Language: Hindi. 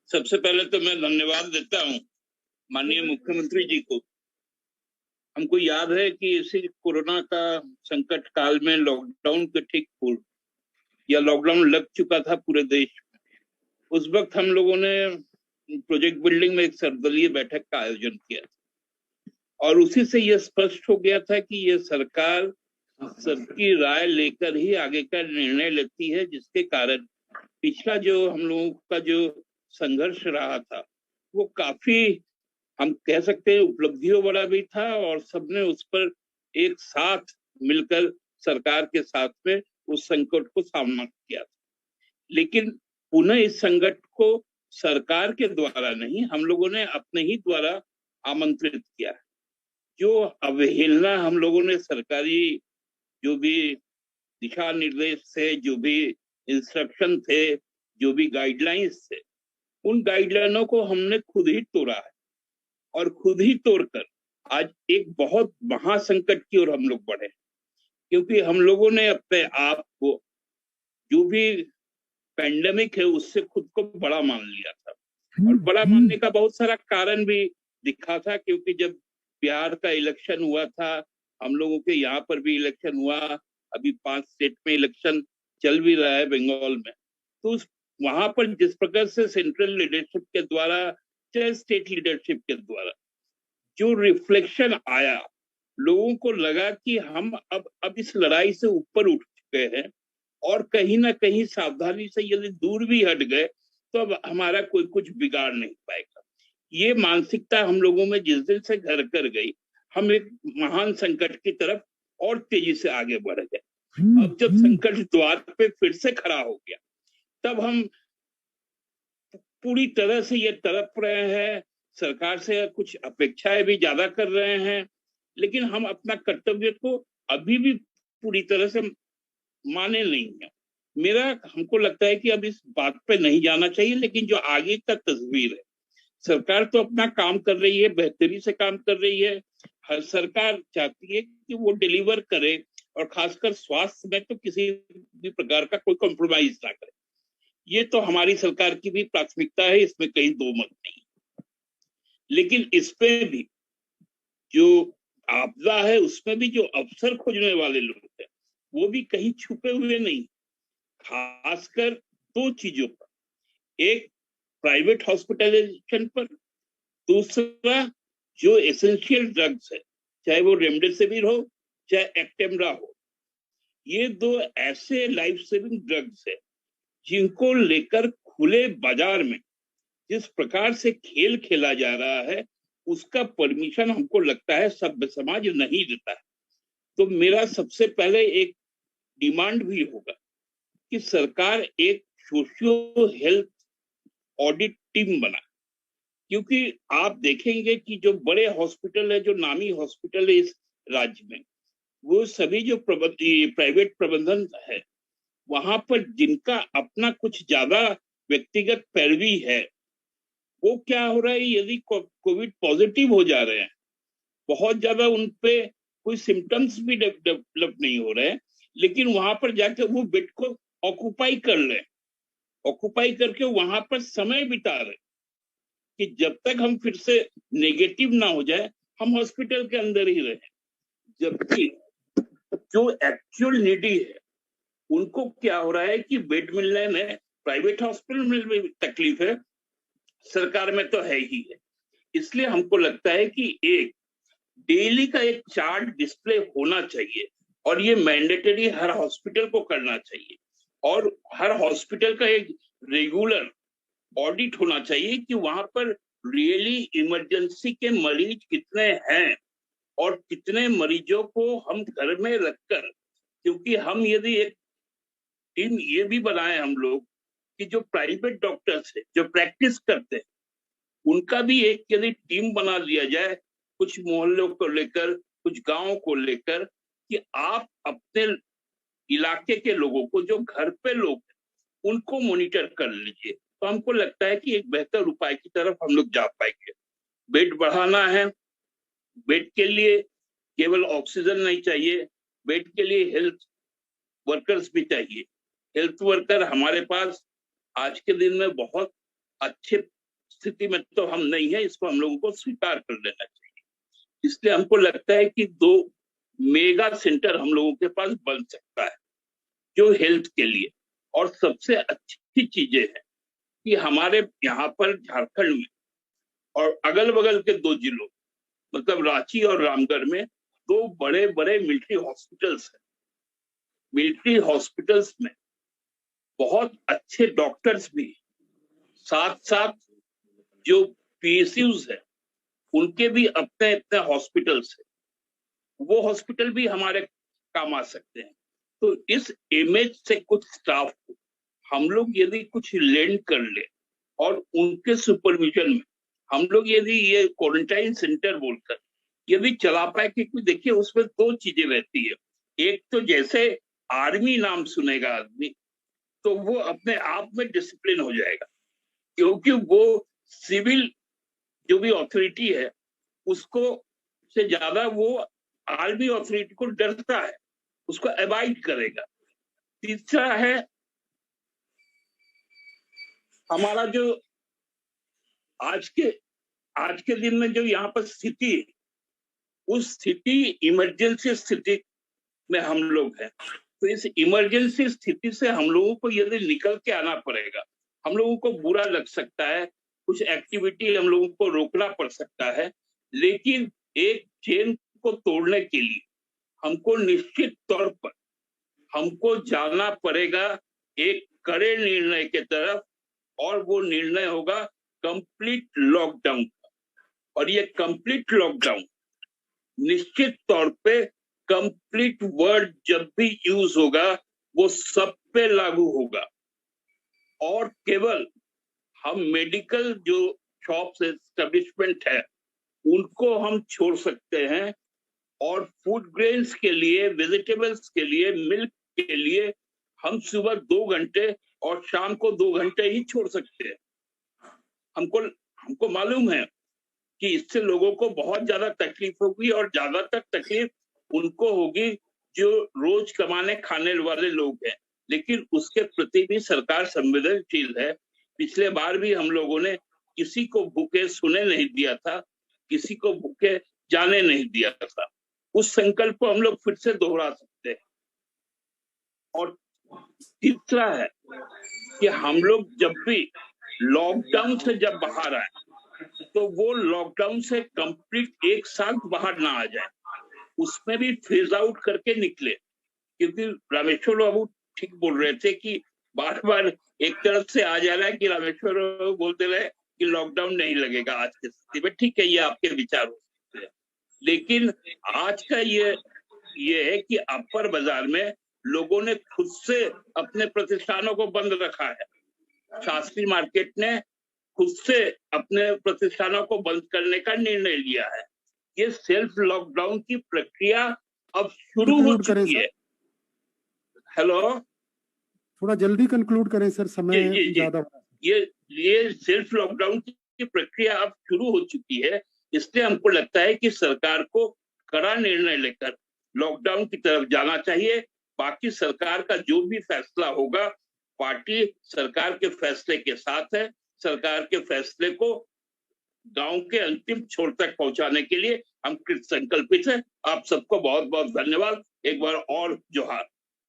सबसे पहले तो मैं धन्यवाद देता हूँ माननीय मुख्यमंत्री जी को। हमको याद है कि इसी कोरोना का संकट काल में लॉकडाउन के ठीक पूर्व या लॉकडाउन लग चुका था पूरे देश में, उस वक्त हम लोगों ने प्रोजेक्ट बिल्डिंग में एक सर्वदलीय बैठक का आयोजन किया था और उसी से यह स्पष्ट हो गया था कि यह सरकार सबकी राय लेकर ही आगे का निर्णय लेती है, जिसके कारण पिछला जो हम लोगों का जो संघर्ष रहा था वो काफी, हम कह सकते हैं, उपलब्धियों वाला भी था और सबने उस पर एक साथ मिलकर सरकार के साथ में उस संकट को सामना किया था। लेकिन पुनः इस संकट को सरकार के द्वारा नहीं, हम लोगों ने अपने ही द्वारा आमंत्रित किया। जो अवहेलना हम लोगों ने सरकारी जो भी दिशा निर्देश थे, जो भी इंस्ट्रक्शन थे, जो भी गाइडलाइंस थे, उन गाइडलाइनों को हमने खुद ही तोड़ा है और खुद ही तोड़कर आज एक बहुत महासंकट की ओर हम लोग बढ़े, क्योंकि हम लोगों ने अपने आप को जो भी पेंडेमिक है उससे खुद को बड़ा मान लिया था। और बड़ा मानने का बहुत सारा कारण भी दिखा था, क्योंकि जब बिहार का इलेक्शन हुआ था, हम लोगों के यहाँ पर भी इलेक्शन हुआ, अभी 5 स्टेट में इलेक्शन चल भी रहा है बंगाल में, तो वहां पर जिस प्रकार से सेंट्रल लीडरशिप के द्वारा चाहे स्टेट लीडरशिप के द्वारा जो रिफ्लेक्शन आया, लोगों को लगा कि हम अब इस लड़ाई से ऊपर उठ चुके हैं और कहीं ना कहीं सावधानी से यदि दूर भी हट गए तो अब हमारा कोई कुछ बिगाड़ नहीं पाएगा। ये मानसिकता हम लोगों में जिस दिन से घर कर गई, हम एक महान संकट की तरफ और तेजी से आगे बढ़ गए। अब जब संकट द्वार पे फिर से खड़ा हो गया, तब हम पूरी तरह से ये तड़प रहे हैं, सरकार से कुछ अपेक्षाएं भी ज्यादा कर रहे हैं, लेकिन हम अपना कर्तव्य को अभी भी पूरी तरह से माने नहीं है। मेरा हमको लगता है कि अब इस बात पे नहीं जाना चाहिए, लेकिन जो आगे का तस्वीर है, सरकार तो अपना काम कर रही है, बेहतरी से काम कर रही है। हर सरकार चाहती है कि वो डिलीवर करे और खासकर स्वास्थ्य में तो किसी भी प्रकार का कोई कॉम्प्रोमाइज ना करे। ये तो हमारी सरकार की भी प्राथमिकता है, इसमें कहीं दो मत नहीं। लेकिन इसपे भी जो आपदा है, उसमें भी जो अवसर खोजने वाले लोग हैं, वो भी कहीं छुपे हुए नहीं। खासकर दो चीजों पर, एक प्राइवेट हॉस्पिटलाइजेशन पर, दूसरा जो एसेंशियल ड्रग्स है, चाहे वो रेमडेसिविर हो चाहे एक्टेमरा हो, ये दो ऐसे लाइफ सेविंग ड्रग्स है जिनको लेकर खुले बाजार में जिस प्रकार से खेल खेला जा रहा है, उसका परमिशन हमको लगता है सभ्य समाज नहीं देता है। तो मेरा सबसे पहले एक डिमांड भी होगा कि सरकार एक सोशियो हेल्थ ऑडिट टीम बना, क्योंकि आप देखेंगे कि जो बड़े हॉस्पिटल है, जो नामी हॉस्पिटल है इस राज्य में, वो सभी जो प्राइवेट प्रबंधन है, वहां पर जिनका अपना कुछ ज्यादा व्यक्तिगत पैरवी है, वो क्या हो रहा है, यदि कोविड पॉजिटिव हो जा रहे हैं, बहुत ज्यादा उनपे कोई सिम्टम्स भी डेवलप नहीं हो रहे हैं, लेकिन वहां पर जाकर वो बेड को ऑक्युपाई कर ले, ऑक्युपाई करके वहां पर समय बिता रहे कि जब तक हम फिर से नेगेटिव ना हो जाए हम हॉस्पिटल के अंदर ही रहे। जबकि जो एक्चुअल नीडी है उनको क्या हो रहा है कि बेड मिलने में प्राइवेट हॉस्पिटल में भी तकलीफ है, सरकार में तो है ही है। इसलिए हमको लगता है कि एक डेली का एक चार्ट डिस्प्ले होना चाहिए और ये मैंडेटरी हर हॉस्पिटल को करना चाहिए और हर हॉस्पिटल का एक रेगुलर ऑडिट होना चाहिए कि वहां पर रियली इमरजेंसी के मरीज कितने हैं और कितने मरीजों को हम घर में रखकर, क्योंकि हम यदि एक टीम ये भी बनाए हम लोग कि जो प्राइवेट डॉक्टर्स है जो प्रैक्टिस करते हैं, उनका भी एक यदि टीम बना लिया जाए, कुछ मोहल्लों को लेकर, कुछ गांवों को लेकर, कि आप अपने इलाके के लोगों को, जो घर पे लोग हैं, उनको मॉनिटर कर लीजिए, तो हमको लगता है कि एक बेहतर उपाय की तरफ हम लोग जा पाएंगे। बेड बढ़ाना है, बेड के लिए केवल ऑक्सीजन नहीं चाहिए, बेड के लिए हेल्थ वर्कर्स भी चाहिए। हेल्थ वर्कर हमारे पास आज के दिन में बहुत अच्छे स्थिति में तो हम नहीं है, इसको हम लोगों को स्वीकार कर लेना चाहिए। इसलिए हमको लगता है कि 2 मेगा सेंटर हम लोगों के पास बन सकता है जो हेल्थ के लिए। और सबसे अच्छी चीजें है कि हमारे यहाँ पर झारखंड में और अगल बगल के 2 जिलों मतलब रांची और रामगढ़ में 2 बड़े बड़े मिलिट्री हॉस्पिटल्स हैं। मिलिट्री हॉस्पिटल्स में बहुत अच्छे डॉक्टर्स भी, साथ साथ जो पीएसयूज है उनके भी अपने अपने हॉस्पिटल्स है, वो हॉस्पिटल भी हमारे काम आ सकते हैं। तो इस इमेज से कुछ स्टाफ को हम लोग यदि कुछ लेंड कर ले और उनके सुपरविजन में हम लोग यदि ये क्वारंटाइन सेंटर बोलकर यदि चला पाए, क्योंकि देखिए उसमें 2 चीजें रहती है। एक तो जैसे आर्मी नाम सुनेगा आदमी तो वो अपने आप में डिसिप्लिन हो जाएगा, क्योंकि वो सिविल जो भी अथॉरिटी है उसको से ज्यादा वो आर्मी अथॉरिटी को डरता है, उसको अवॉइड करेगा। तीसरा है हमारा जो आज के दिन में जो यहाँ पर स्थिति है, उस स्थिति इमरजेंसी स्थिति में हम लोग हैं। तो इस इमरजेंसी स्थिति से हम लोगों को यदि निकल के आना पड़ेगा, हम लोगों को बुरा लग सकता है, कुछ एक्टिविटी हम लोगों को रोकना पड़ सकता है, लेकिन एक चेन को तोड़ने के लिए हमको निश्चित तौर पर हमको जाना पड़ेगा एक कड़े निर्णय के तरफ, और वो निर्णय होगा कंप्लीट लॉकडाउन का। और ये कंप्लीट लॉकडाउन निश्चित तौर पे कंप्लीट वर्ड जब भी यूज होगा वो सब पे लागू होगा। और केवल हम मेडिकल जो शॉप्स एस्टेब्लिशमेंट है उनको हम छोड़ सकते हैं, और फूड ग्रेन्स के लिए, वेजिटेबल्स के लिए, मिल्क के लिए हम सुबह 2 घंटे और शाम को 2 घंटे ही छोड़ सकते हैं। हमको मालूम है कि इससे लोगों को बहुत ज्यादा तकलीफ होगी, और ज्यादातर तकलीफ उनको होगी जो रोज कमाने खाने वाले लोग हैं, लेकिन उसके प्रति भी सरकार संवेदनशील है। पिछले बार भी हम लोगों ने किसी को भूखे सोने नहीं दिया था, किसी को भूखे जाने नहीं दिया था। उस संकल्प को हम लोग फिर से दोहरा सकते हैं। और तीसरा है कि हम लोग जब भी लॉकडाउन से जब बाहर आए तो वो लॉकडाउन से कंप्लीट एक साथ बाहर ना आ जाए, उसमें भी फेज आउट करके निकले। क्योंकि रामेश्वर बाबू ठीक बोल रहे थे कि बार बार एक तरफ से आ जा रहा है कि रामेश्वर बाबू बोलते रहे कि लॉकडाउन नहीं लगेगा आज की स्थिति में। ठीक है, ये आपके विचार हो सकते हैं, लेकिन आज का ये है कि अपर बाजार में लोगों ने खुद से अपने प्रतिष्ठानों को बंद रखा है। शास्त्री मार्केट ने खुद से अपने प्रतिष्ठानों को बंद करने का निर्णय लिया है। ये सेल्फ लॉकडाउन की प्रक्रिया अब शुरू हो चुकी है। हेलो, थोड़ा जल्दी कंक्लूड करें सर, समय ज्यादा। ये सेल्फ लॉकडाउन की प्रक्रिया अब शुरू हो चुकी है, इसलिए हमको लगता है कि सरकार को कड़ा निर्णय लेकर लॉकडाउन की तरफ जाना चाहिए। बाकी सरकार का जो भी फैसला होगा, पार्टी सरकार के फैसले के साथ है। सरकार के फैसले को गांव के अंतिम छोर तक पहुंचाने के लिए हम कृत संकल्पित हैं। आप सबको बहुत बहुत धन्यवाद। एक बार और जोहार।